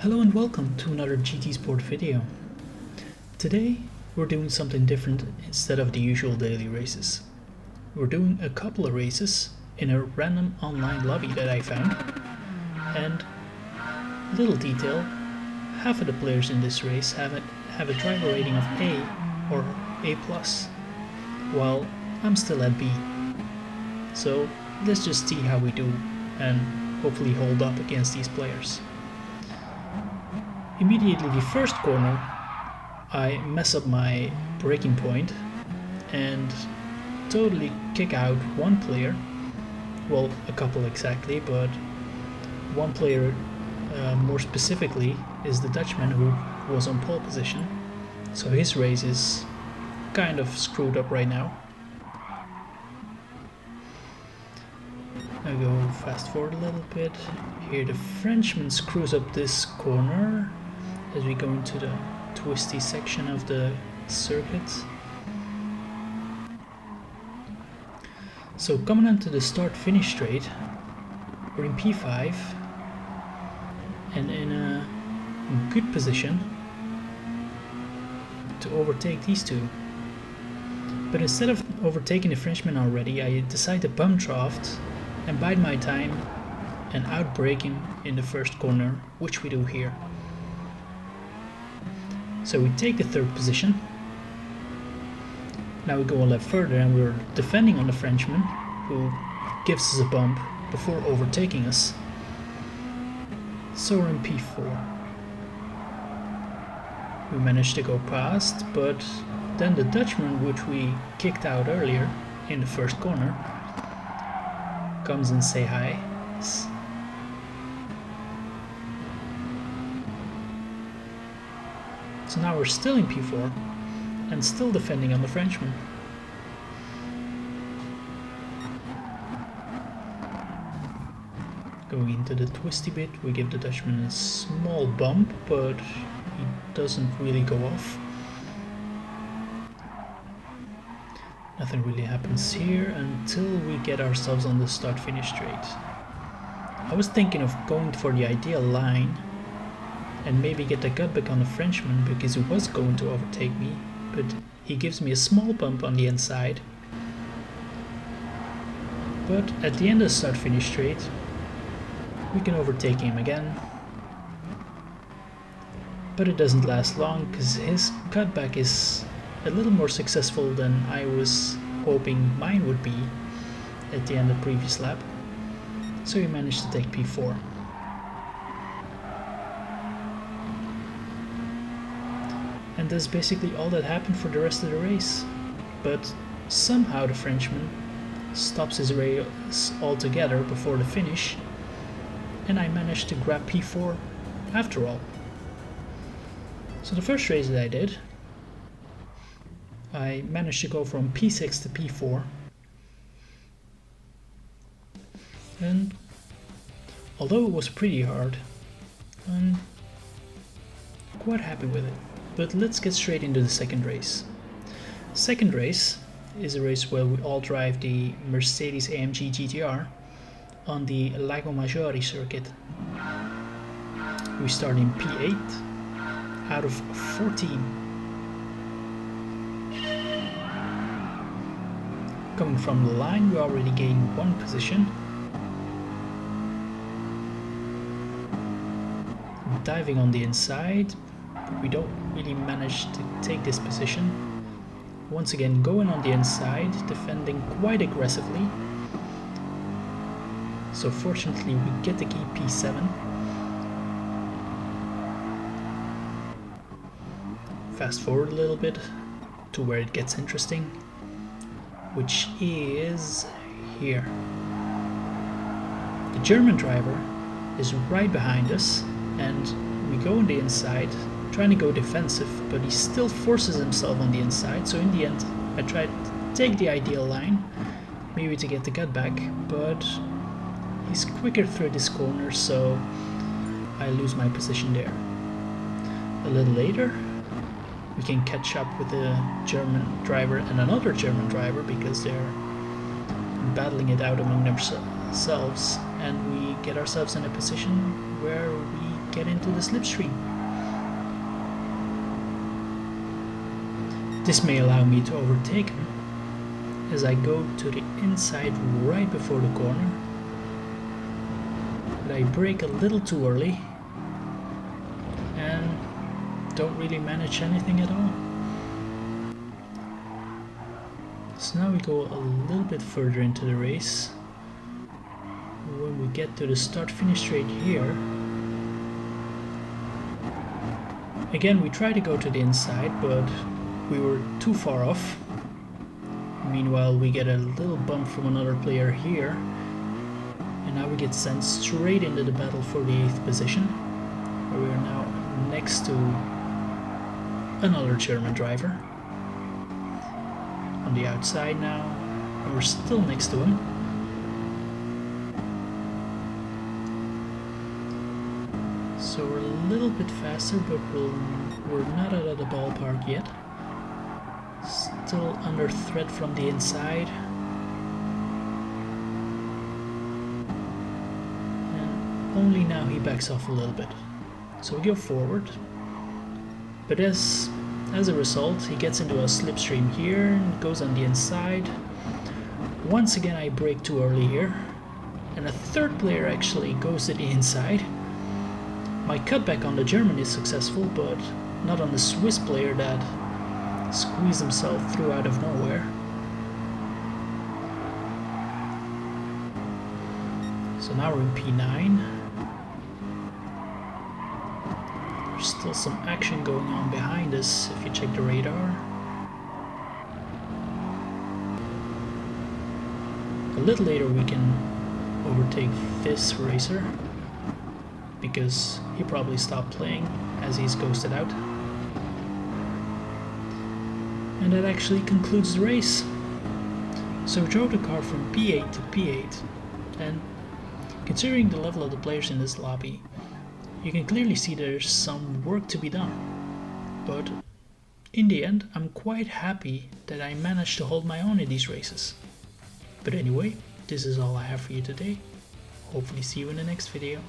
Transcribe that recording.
Hello and welcome to another GT Sport video. Today we're doing something different instead of the usual daily races. We're doing a couple of races in a random online lobby that I found, and little detail, half of the players in this race have a driver rating of A or A+, while I'm still at B. So let's just see how we do and hopefully hold up against these players. Immediately the first corner, I mess up my braking point and totally kick out one player. Well, a couple exactly, but one player more specifically is the Dutchman who was on pole position. So his race is kind of screwed up right now. I go fast forward a little bit. Here the Frenchman screws up this corner as we go into the twisty section of the circuit. So coming onto the start-finish straight, we're in P5 and in a good position to overtake these two. But instead of overtaking the Frenchman already, I decide to bump draft and bide my time and outbrake him in the first corner, which we do here. So we take the third position. Now we go a lap further and we're defending on the Frenchman, who gives us a bump before overtaking us. So we're in P4. We managed to go past, but then the Dutchman, which we kicked out earlier in the first corner, comes and say hi. So now we're still in P4 and still defending on the Frenchman. Going into the twisty bit, we give the Dutchman a small bump, but he doesn't really go off. Nothing really happens here until we get ourselves on the start-finish straight. I was thinking of going for the ideal line and maybe get the cutback on the Frenchman because he was going to overtake me, but he gives me a small bump on the inside. But at the end of the start-finish straight, we can overtake him again. But it doesn't last long because his cutback is a little more successful than I was hoping mine would be at the end of the previous lap. So he managed to take P4. And that's basically all that happened for the rest of the race. But somehow the Frenchman stops his race altogether before the finish, and I managed to grab P4 after all. So the first race that I did, I managed to go from P6 to P4, and although it was pretty hard, I'm quite happy with it. But let's get straight into the second race. Second race is a race where we all drive the Mercedes-AMG GTR on the Lago Maggiore circuit. We start in P8 out of 14. Coming from the line, we already gained one position. Diving on the inside, we don't really manage to take this position. Once again going on the inside, defending quite aggressively. So fortunately we get to keep P7. Fast forward a little bit to where it gets interesting, which is here. The German driver is right behind us and we go on the inside, trying to go defensive, but he still forces himself on the inside. So in the end I tried to take the ideal line, maybe to get the cutback, but he's quicker through this corner, so I lose my position there. A little later we can catch up with the German driver and another German driver because they're battling it out among themselves, and we get ourselves in a position where we get into the slipstream. This may allow me to overtake him as I go to the inside right before the corner, but I brake a little too early and don't really manage anything at all. So now we go a little bit further into the race. When we get to the start-finish straight here, again we try to go to the inside, but we were too far off. Meanwhile, we get a little bump from another player here, and now we get sent straight into the battle for the 8th position, where we are now next to another German driver. On the outside now, and we're still next to him. So we're a little bit faster, but we're not out of the ballpark yet. Still under threat from the inside. And only now he backs off a little bit. So we go forward. But as a result, he gets into a slipstream here and goes on the inside. Once again I brake too early here. And a third player actually goes to the inside. My cutback on the German is successful, but not on the Swiss player that squeezed himself through out of nowhere. So now we're in P9. There's still some action going on behind us if you check the radar. A little later we can overtake this racer, because he probably stopped playing as he's ghosted out. And that actually concludes the race. So we drove the car from P8 to P8, and considering the level of the players in this lobby, you can clearly see there's some work to be done. But in the end, I'm quite happy that I managed to hold my own in these races. But anyway, this is all I have for you today. Hopefully see you in the next video.